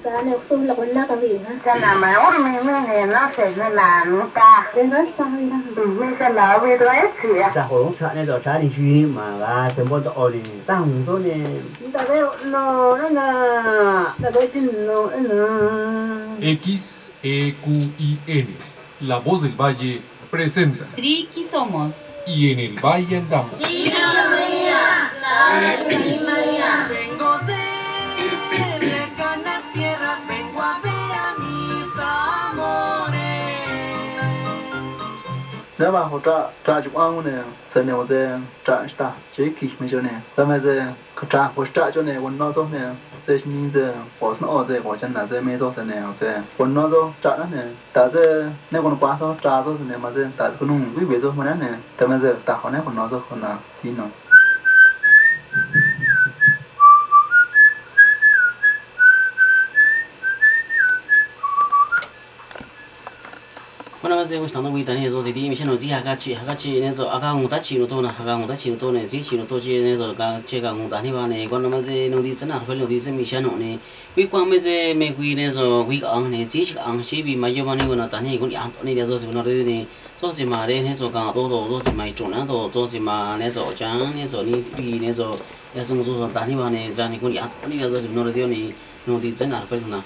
Sa ne usul la kunna ka vi ha. Sana mai or mi ne na se na nuta. De ra sta vi na. Mi se la vi do e si ya. Sa ho cha ne do cha ni chi ma ga se mo to o ni ta hung to ne. Ta ve no na na ve sin no na. X, E, Q, I, N. La voz del valle presenta. Triqui somos. Y en el valle andamos. Vengo de lejanas tierras, vengo a ver a mis amores. Nếu mà hỗ trợ chụp ăn này, sẽ nếu mà trả trả chế kỹ mấy chỗ này, và mà sẽ trả hỗ trợ chỗ này, quần nó chỗ này, sẽ nhìn sẽ bỏ nó sẽ bỏ chân là sẽ mấy chỗ sẽ nào sẽ quần nó chỗ trả nó này, ta sẽ nếu còn quá số trả số này mà sẽ ta sẽ nung quý vị chỗ mà này, ta mà sẽ ta họ này quần nó chỗ quần nào thì nó. Bueno, te gustando muy también eso, si te dicen los días hagachi, en eso, haga un tachi no tona, haga un tachi no tona, si chino tochi en eso, chega un tani va ne, cuando más no dice nada, pues lo dice mi chano ne, kui cuando me kui en eso, kui ang ne, si ang si vi mayo mani con tani con yang ni de eso si no de ne, so si ma de eso ga todo si mai chona todo si ma en eso chang en eso ni vi en eso, ya somos dos tani va ne, ya ni con yang ni de eso si no de ni, no dice nada, pues no.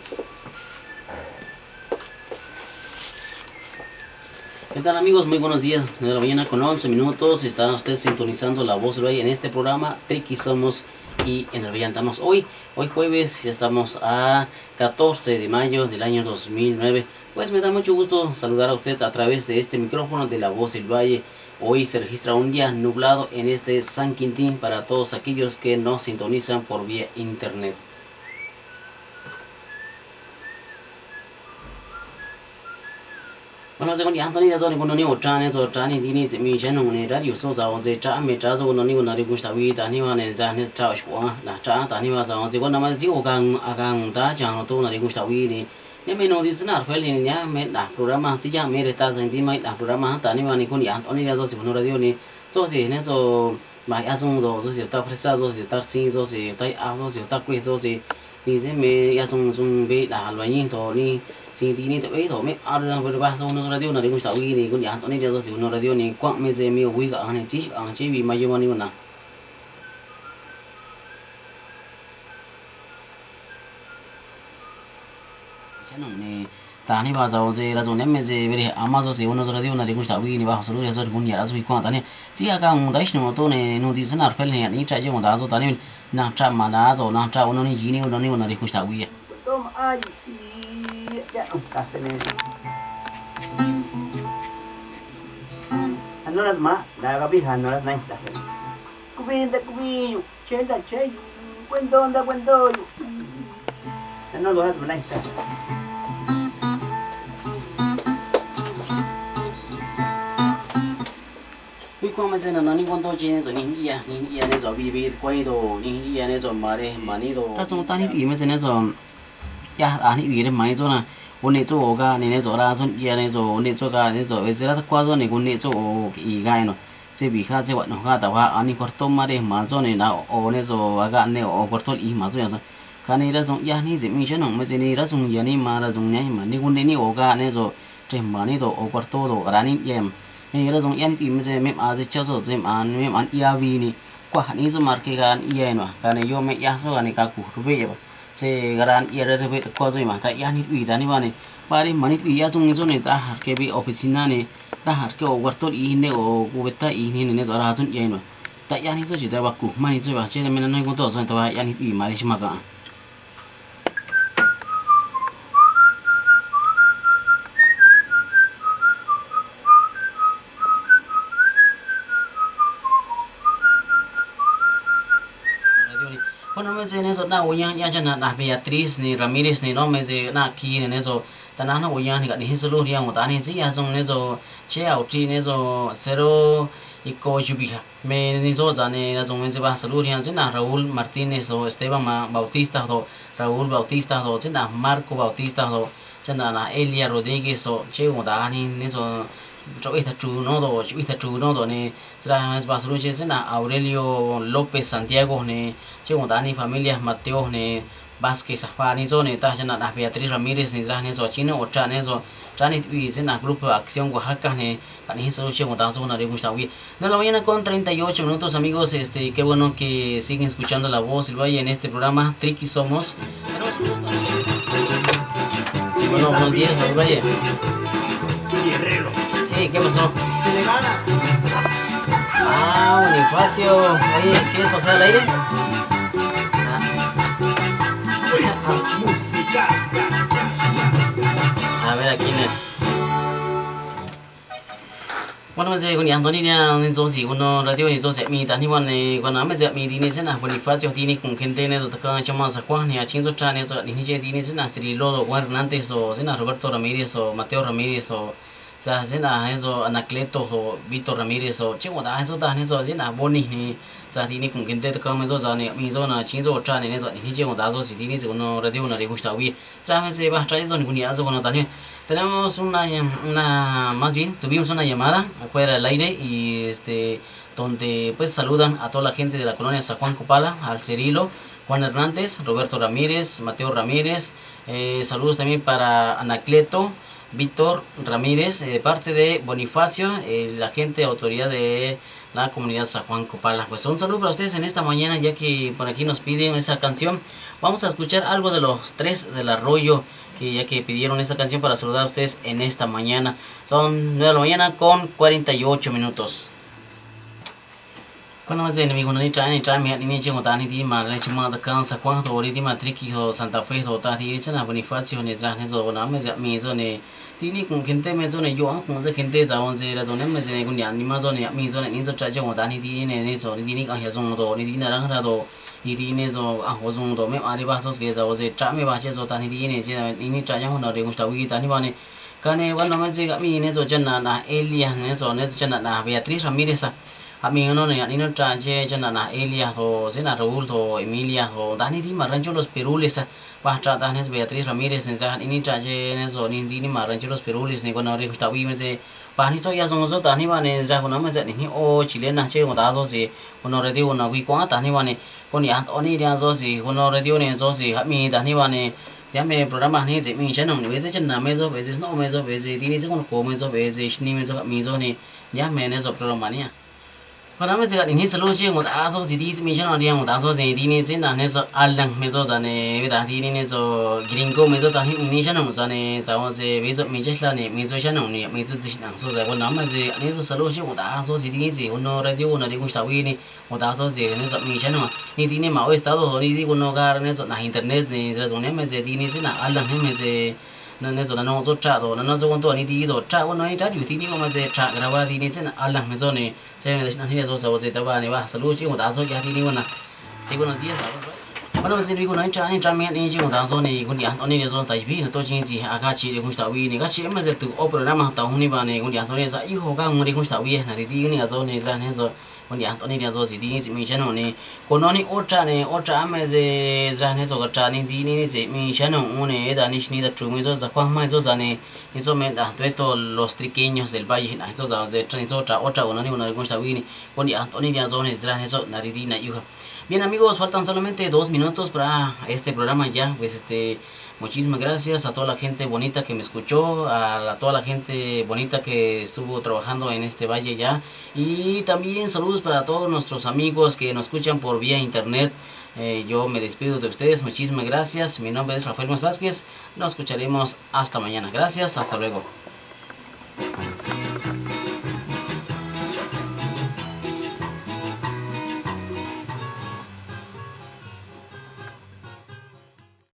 ¿Qué tal amigos? Muy buenos días, de la mañana con 11 minutos, está usted sintonizando La Voz del Valle en este programa Triqui Somos y en el Valle andamos. Hoy jueves, ya estamos a 14 de mayo del año 2009, pues me da mucho gusto saludar a usted a través de este micrófono de La Voz del Valle. Hoy se registra un día nublado en este San Quintín para todos aquellos que nos sintonizan por vía internet. Bueno, con Anthony da zone con ni ochane zo chani dini se mi chen ne da yu so za on ze cha me cha zo no ni na ri gu sta wi da ni wa ne za ne cha shwa na cha da ni wa za on ze ko na ma ji o gang agang da chang to na ri gu sta wi ni ne me no di sna fe ni nya me da programa si ja me re ta zeng di mai da programa ta ni wa ni con Anthony da zo si no radio ni zo si ne zo mai a zong zo si ta presa zo si ta sin zo si ta a zo si ta kwe zo si ni se me ya zong zong be da lo yin to ni si tí ni tới thôi mấy ở đây vừa qua xong nó radio này cũng sáu này cũng nhắn tao này giờ xíu nó radio này quăng mấy giờ mấy quý cả này chỉ vì mà vô mà nào cái này ta này bao giờ giờ là rồi nem mấy giờ về đây Amazon xíu nó radio này cũng sáu này bao giờ rồi cũng nhớ là rồi quăng ta này chỉ là cái đấy nó tôi này nó đi xem nào phải này ní trái chứ mà ta rồi ta này nằm chạm mà đã rồi nằm chạm nó này gì nó này cũng sáu này Ya, casi me. Ano las ma, nagabihan no las naista. Kubi, chenda che, cuento. Ano lo has naista. Quý quan mà xem là nó đi quan to trên rồi những gì này rồi bị quay đồ những gì này rồi mà đi đồ. Ta chúng ta đi ý mà xem này rồi, ya anh đi ý mà rồi nè. Ôn chỗ oga này chỗ ra son ia này chỗ ôn chỗ ga này chỗ bây giờ qua rồi này ôn chỗ ý gai nó sẽ bị khác sẽ vận nó khác tao anh có tôm mà để mà rồi này nào ôn chỗ aga này ở có tôm ý mà rồi sao cái này là dùng ia này dễ mình chơi nó mới cái này là dùng ia này mà là dùng nhảy mà này ôn này oga này chỗ trên mà này chỗ ở có tôm đồ ra này em này là dùng ia này mới cái mềm à chơi chỗ mềm ăn ia vi này qua này chỗ market cái ia nó cái này vô mềm ia số cái này cả củ vậy se garan ia re be ko zoi ma ta ya ni ui da ni ba ni pare mani ui ya zung zo ne ta har ke bi officina ne ta har ke o wartol i ne o ku beta i ne zo ra zun ye no ta ya ni zo ji da ba ku mani zo ba che ne men no ko to zo ta ba ya ni ui ma ri shi ma ga Bueno, me dice eso, na oyan ya na Beatriz ni Ramirez ni no me dice na ki ni eso, ta na oyan ni ni solo ria mo ta ni si ya son eso, che au ti ni eso, cero y co jubiha. Me ni so za ni na son me dice ba solo ria na Raúl Martínez o Esteban Bautista o Raúl Bautista o na Marco Bautista o na Elia Rodríguez o che mo ta ni so chỗ ít thật trù nó rồi này ra Barcelona na Aurelio López Santiago này chứ còn ta ni familia Mateo này Vázquez pa ni zone ta chana na Beatriz Ramírez ni za ne zo chino otra ne zo Trani y na Grupo Acción Oaxaca ne ni solución o tanto una regusta bien. No la mañana con 38 minutos amigos, qué bueno que siguen escuchando la voz del Valle en este programa Triqui Somos. Sí, bueno, buenos días del Valle. Guerrero. Sí, ¿qué pasó? Se le ganas. Ah, Bonifacio. Oye, ¿quieres pasar al aire? Música. A ver, ¿a quién es? Bueno, bây giờ con Anthony nha, nên số gì con radio này số sẽ mi tani quan này quan nào bây giờ mi đi này sẽ là Bonifacio đi này cùng khen tên này rồi tất cả trong masa quan này chính số cha này rồi đi này đi này sẽ là Cirilo rồi Juan Hernández rồi sẽ là Roberto Ramírez rồi Mateo Ramírez rồi sẽ là rồi Anacleto rồi Víctor Ramírez rồi chứ một đã số ta này rồi sẽ là Boni này giờ đi này cùng khen tên tất cả mấy số giờ này mi số là chính số cha này rồi đi này một đã số gì đi này con radio này cũng sao vậy giờ bây giờ ba trái rồi con nhà rồi con tani Tenemos más bien, tuvimos una llamada afuera del aire y donde pues saludan a toda la gente de la colonia San Juan Copala, al Cirilo, Juan Hernández, Roberto Ramírez, Mateo Ramírez, saludos también para Anacleto, Víctor Ramírez, parte de Bonifacio, la gente autoridad de la comunidad San Juan Copala. Pues un saludo para ustedes en esta mañana, ya que por aquí nos piden esa canción. Vamos a escuchar algo de los Tres del Arroyo, que ya que pidieron esta canción para saludar a ustedes en esta mañana. Son 9 de la mañana con 48 minutos. Cuando más de enemigo no ni trae ni chingo tani di ma le chuma da kan sa kwang to ri di ma Triqui ho Santa Fe to ta di chana Bonifacio ne za ne zo na me za mi zo ne ti ni kun kente me zo ne yo an kun za kente za on ze la zo ne me ze kun ya ni ma zo ne mi zo ne ni zo tra che ho tani di ne zo ni di ni ka ya zo do ni di na rang ra do ni di ne zo a ho zo do me ari ba so ke za o ze tra me ba che zo tani di ne che ni tra yang ho na re kun sta wi tani ba ne ka ne wa no me ze ga mi ne zo chana na Elia ne zo ne chana na Beatriz Ramírez a mí no ni no traje chana na Elia o chana Raúl o Emilia o dani di ma rancho Los Perules pa trata nes Beatriz Ramírez ne ja ni traje ne zo ni di ni ma rancho Los Perules ne con ori sta wi me se pa ni so ya zo zo tani ba ne ja con ma ja ni o chilena che mo da zo si con ori di una wi kwa tani ba ne con ya oni dia zo si con ori di ne zo si a mi tani ba ne ya me programa ni je mi chana ni ve chana me zo ve no me zo ve di ni se con ko me zo ve ni me zo mi zo ni ya me ne zo programa ni Para mí se ga ni solo che ngot a so si di mi chana dia ngot a so se di ni chen na ne so alang me so za ne ve da di ni ne so gringo me so ta ni ni chana za ne za wo se ve so mi che sla ne mi so chana ni mi so chi nang so za ko na ma se ni so solo che ngot a so si di ni se uno radio na di ku sa wi ni ngot a so se ne so mi chana ni di ni ma o estado ni di ko no ga ne so na internet ni za zo ne me se di ni se na alang me se nên rồi nó tốt trả rồi nó cho con tuổi đi rồi trả con nói trảอยู่ที่นี่ก็มาจะtrả cái nào điนี่chứ ăn lằng mấy rồi này chơi này làที่rồi rồi tao bảo này ba selu chứ một đám rồi cáiที่นี่con nào xí con nói gì sao bắt đầu xin đi con nói trả mẹ này chứ một đám rồi này con đi ăn này rồi tại vì tôi chỉ gì à cái chị con tao vì này cái chị mà giờ từ opera mà tao không đi vào này con đi ăn thôi giờ yêu hồ cái người đi con tao vì này đi này rồi này ra này rồi con đi ăn này rồi gì đi mình chơi này con nói otra mà giờ ra này rồi cái trả này đi này gì mình chơi nó này đã nicht nicht true mình rồi giờ khoang mai rồi giờ này rồi mình đã tuế to los triqueños del valle này rồi giờ chơi rồi trả otra con nói con tao vì này con đi ăn này rồi này ra này rồi này đi này yêu. Bien amigos, faltan solamente 2 minutos para este programa ya, pues muchísimas gracias a toda la gente bonita que me escuchó, a toda la gente bonita que estuvo trabajando en este valle ya, y también saludos para todos nuestros amigos que nos escuchan por vía internet. Yo me despido de ustedes, muchísimas gracias, mi nombre es Rafael Vázquez, nos escucharemos hasta mañana, gracias, hasta luego.